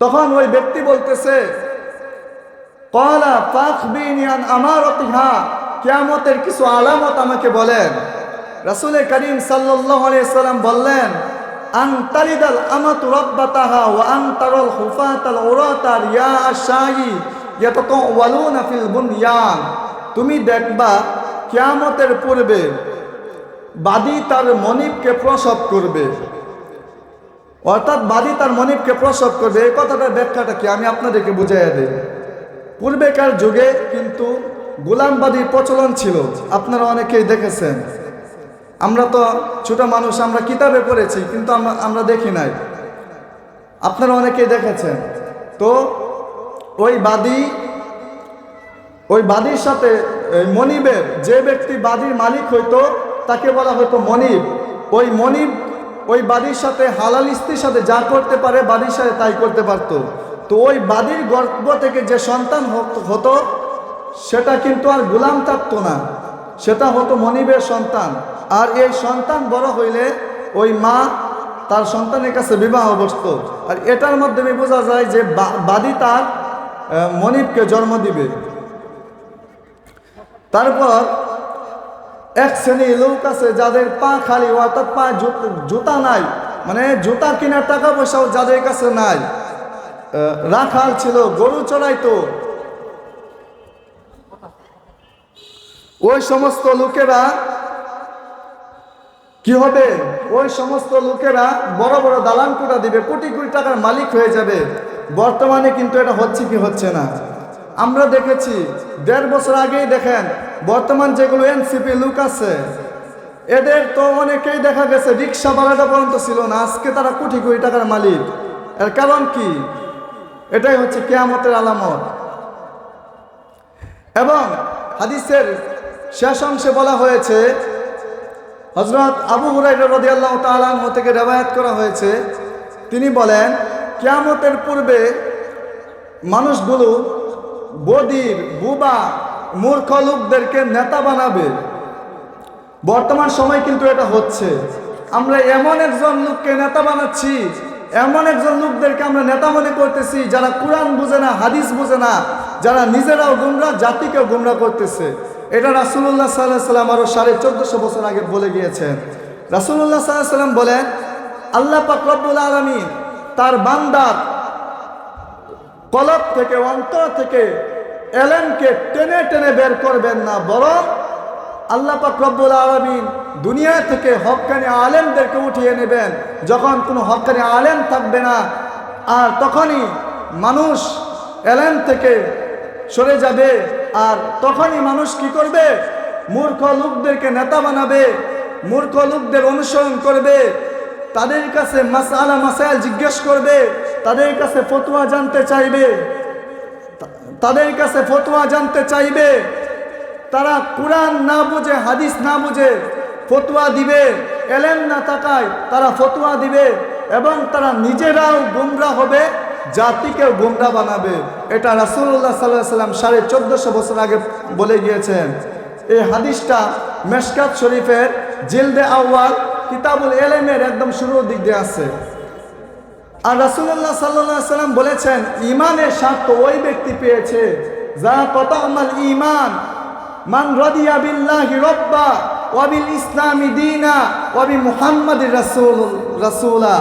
তখন ওই ব্যক্তি বলতেছে, ক্বালা ফাখবিরনি আন আমারাতিহা, কিয়ামতের কিছু আলামত আমাকে বলেন। রাসূল করিম সাল্লাল্লাহু আলাইহি ওয়াসাল্লাম বললেন, আন তালিদাল আমাতু রাব্বাতাহা ওয়া আন তারাল হুফাতাল উরাতা রিয়া আশ-শাই ইয়াতাতাওয়ালুনা ফিল বুনয়ান। তুমি দেখবা কিয়ামতের পূর্বে বাদী তার মনিবকে প্রসব করবে, অর্থাৎ বাদী তার মনিবকে প্রসব করবে। এই কথাটার ব্যাখ্যাটা কি আমি আপনাদেরকে বুঝাইয়া দিই। পূর্বেকার যুগে কিন্তু গোলামবাদীর প্রচলন ছিল, আপনারা অনেকেই দেখেছেন। আমরা তো ছোট মানুষ, আমরা কিতাবে পড়েছি, কিন্তু আমরা দেখি নাই, আপনারা অনেকেই দেখেছেন। তো ওই বাদীর সাথে মনিবের, যে ব্যক্তি বাদীর মালিক হইতো তাকে বলা হতো মনিব। ওই মনিব ওই বাদীর সাথে হালাল স্ত্রীর সাথে যা করতে পারে বাদীর সাথে তাই করতে পারত। তো ওই বাদীর গর্ভ থেকে যে সন্তান হতো সেটা কিন্তু আর গোলাম থাকতো না, সেটা হতো মনিবের সন্তান। আর এই সন্তান বড় হইলে ওই মা তার সন্তানের কাছে বিবাহ বসতো। আর এটার মাধ্যমে বোঝা যায় যে বাদী তার মনিবকে জন্ম দিবে। তারপর এক শ্রেণী লোক আছে যাদের পা খালি, অর্থাৎ পা জুতা নাই, মানে জুতা কেনার টাকা পয়সাও যাদের কাছে নাই। রাখাল ছিল, গরু চড়াইতো। ওই সমস্ত লোকেরা কি হবে? ওই সমস্ত লোকেরা বড় বড় দালান কোঠা দিবে, কোটি কোটি টাকার মালিক হয়ে যাবে। বর্তমানে কিন্তু এটা হচ্ছে কি হচ্ছে না আমরা দেখেছি। 1.5 বছর আগেই দেখেন, বর্তমান যেগুলো এনসিপি লোক আছে এদের তো অনেকেই দেখা গেছে রিক্সা ভাড়াটা পর্যন্ত ছিল না, আজকে তারা কোটি কোটি টাকার মালিক। এর কারণ কি? এটাই হচ্ছে কিয়ামতের আলামত। এবং হাদিসের শেষ অংশে বলা হয়েছে, হযরত আবু হুরায়রা রাদিয়াল্লাহু তাআলা আনহু থেকে রিওয়ায়াত করা হয়েছে, তিনি বলেন, কিয়ামতের পূর্বে মানুষগুলো বদির, বুবা, মূর্খ লোকদেরকে নেতা বানাবে। বর্তমান সময় কিন্তু এটা হচ্ছে। আমরা এমন একজন লোককে নেতা বানাচ্ছি, এমন একজন লোকদেরকে আমরা নেতা মনে করতেছি যারা কুরআন বুঝে না, হাদিস বুঝে না, যারা নিজেরাও গুমরাহ, জাতিকেও গুমরাহ করতেছে। এটা রাসূলুল্লাহ সাল্লাল্লাহু আলাইহি ওয়াসাল্লাম আরো 1450 বছর আগে বলে গিয়েছেন। রাসূলুল্লাহ সাল্লাল্লাহু আলাইহি ওয়াসাল্লাম বলেন, আল্লাহ পাক রব্বুল আলামিন তার বান্দার কলব থেকে, অন্তর থেকে এলেমকে টেনে টেনে বের করবেন না, বরং আল্লাহ পাক রব্বুল আলামিন দুনিয়া থেকে হক্কানি আলেমদেরকে উঠিয়ে নেবেন। যখন কোনো হক্কানি আলেম থাকবে না, আর তখনই মানুষ এলেম থেকে সরে যাবে। আর তখনই মানুষ কি করবে? মূর্খ লোকদেরকে নেতা বানাবে, মূর্খ লোকদের অনুসরণ করবে, তাদের কাছে মাসআলা মাসাইল জিজ্ঞেস করবে, তাদের কাছে ফতোয়া জানতে চাইবে, তারা কুরআন না বুঝে, হাদিস না বুঝে ফতোয়া দিবে, এলেম না থাকায় তারা ফতোয়া দিবে, এবং তারা নিজেরাও গুমরাহ হবে, জাতিকেও গুমরাহ বানাবে। এটা রাসূলুল্লাহ সাল্লাল্লাহু আলাইহি ওয়াসাল্লাম 1450 বছর আগে বলে গিয়েছেন। এই হাদিসটা মিশকাত শরীফের জিলদে আউয়াল কিতাবুল ইলমের একদম শুরুর দিক দিয়ে আছে। আর রাসূলুল্লাহ সাল্লাল্লাহু আলাইহি ওয়াসাল্লাম বলেছেন, ঈমানের স্বাদ ওই ব্যক্তি পেয়েছে যা কতামাল ঈমান মান রাদিয়া বিল্লাহি রাব্বা ওয়া বিল ইসলামি দীনা ওয়া বি মুহাম্মাদির রাসূলা।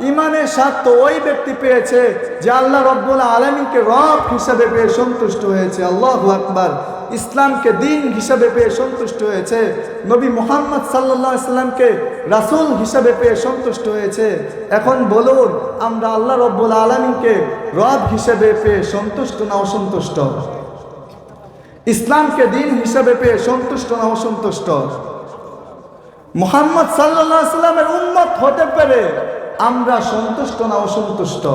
ঈমানের স্বাদ ওই ব্যক্তি পেয়েছে যে আল্লাহ রাব্বুল আলামিনকে রব হিসেবে পেয়ে সন্তুষ্ট হয়েছে, আল্লাহু আকবার, ইসলামকে দিন হিসেবে পেয়ে সন্তুষ্ট হয়েছে, নবী মুহাম্মদ সাল্লাল্লাহু আলাইহি সাল্লামকে রাসূল হিসেবে পেয়ে সন্তুষ্ট হয়েছে। এখন বলুন, আমরা আল্লাহ রাব্বুল আলামিনকে রব হিসেবে পেয়ে সন্তুষ্ট না অসন্তুষ্ট? ইসলামকে দিন হিসেবে পেয়ে সন্তুষ্ট না অসন্তুষ্ট? মুহাম্মদ সাল্লাল্লাহু আলাইহি সাল্লামের উম্মত হতে পেরে আমরা সন্তুষ্ট না অসন্তুষ্ট?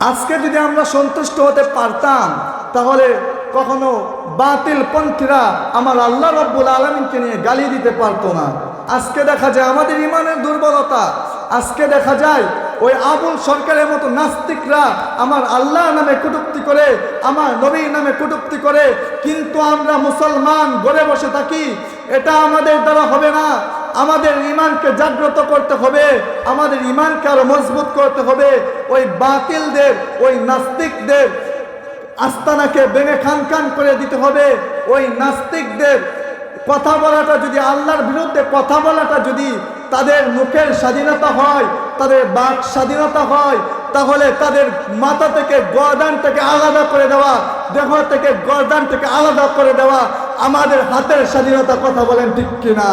আজকে যদি আমরা সন্তুষ্ট হতে পারতাম তাহলে কখনো বাতিল পন্থীরা আমার আল্লাহ রাব্বুল আলামিনকে নিয়ে গালি দিতে পারতো না। আজকে দেখা যায় আমাদের ঈমানের দুর্বলতা, আজকে দেখা যায় ওই আবুল সরকারের মতো নাস্তিকরা আমার আল্লাহ নামে কটূক্তি করে, আমার নবীর নামে কটূক্তি করে, কিন্তু আমরা মুসলমান ঘরে বসে থাকি। এটা আমাদের দ্বারা হবে না। আমাদের ঈমানকে জাগ্রত করতে হবে, আমাদের ঈমানকে আরো মজবুত করতে হবে। ওই বাতিলদের, ওই নাস্তিকদের আস্তানাকে ভেঙে খান করে দিতে হবে। ওই নাস্তিকদের কথা বলাটা যদি, আল্লাহর বিরুদ্ধে কথা বলাটা যদি তাদের মুখের স্বাধীনতা হয়, তাদের বাক স্বাধীনতা হয়, তাহলে তাদের মাথা থেকে গর্দান থেকে আলাদা করে দেওয়া, দেহ থেকে গর্দান থেকে আলাদা করে দেওয়া আমাদের হাতের স্বাধীনতা। কথা বলেন ঠিক কিনা?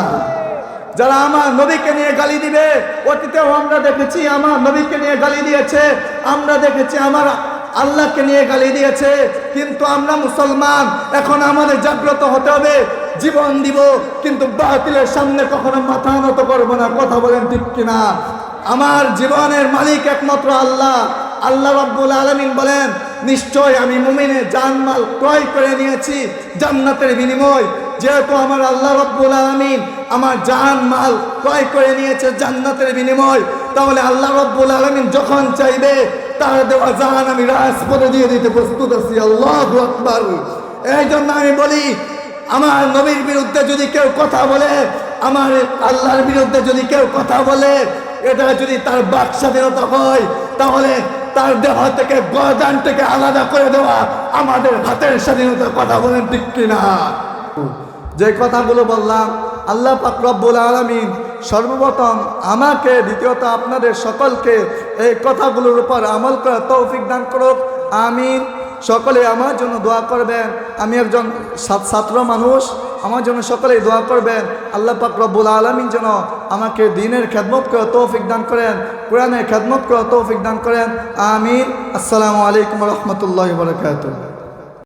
যারা আমার নবীকে নিয়ে গালি দিবে, অতীতেও আমরা দেখেছি আমার নবীকে নিয়ে গালি দিয়েছে, আমরা দেখেছি আমার আল্লাহকে নিয়ে গালি দিয়েছে। কিন্তু আমরা মুসলমান, এখন আমাদের জাগ্রত হতে হবে, জীবন দিব, কিন্তু বাতিলের সামনে কখনো মাথা নত করবো না। কথা বলেন ঠিক কিনা? আমার জীবনের মালিক একমাত্র আল্লাহ। আল্লাহ রাব্বুল আলামিন বলেন, নিশ্চয় আমি মুমিনের জানমাল ক্রয় করে নিয়েছি জান্নাতের বিনিময়। যেহেতু আমার আল্লাহ রাব্বুল আলামিন আমার জানমাল ক্রয় করে নিয়েছে জান্নাতের বিনিময়, তাহলে আল্লাহ রাব্বুল আলামিন যখন চাইবে তার দেওয়া জান আমি রাজপথে দিয়ে দিতে প্রস্তুত আছি। আল্লাহু আকবার। এই জন্য আমি বলি, আমার নবীর বিরুদ্ধে যদি কেউ কথা বলে, আমার আল্লাহর বিরুদ্ধে যদি কেউ কথা বলে, এটা যদি তার বাক স্বাধীনতা হয়, তাহলে তার দেহ থেকে গর্দান থেকে আলাদা করে দেওয়া আমাদের হাতের স্বাধীনতা। কথা বলেন ঠিক কিনা? যে কথাগুলো বললাম, আল্লাহ পাক রব্বুল আলামিন সর্বপ্রথম আমাকে, দ্বিতীয়ত আপনাদের সকলকে এই কথাগুলোর উপর আমল করার তৌফিক দান করুক। আমিন। সকলে আমার জন্য দোয়া করবেন। আমি একজন ছাত্র মানুষ, আমার জন্য সকলেই দোয়া করবেন। আল্লাহ পাক রব্বুল আলামিন যেন আমাকে দ্বীনের খেদমত করে তৌফিক দান করেন, কোরআনের খেদমত করে তৌফিক দান করেন। আমিন। আসসালামু আলাইকুম ওয়া রাহমাতুল্লাহি ওয়া বারাকাতুহু।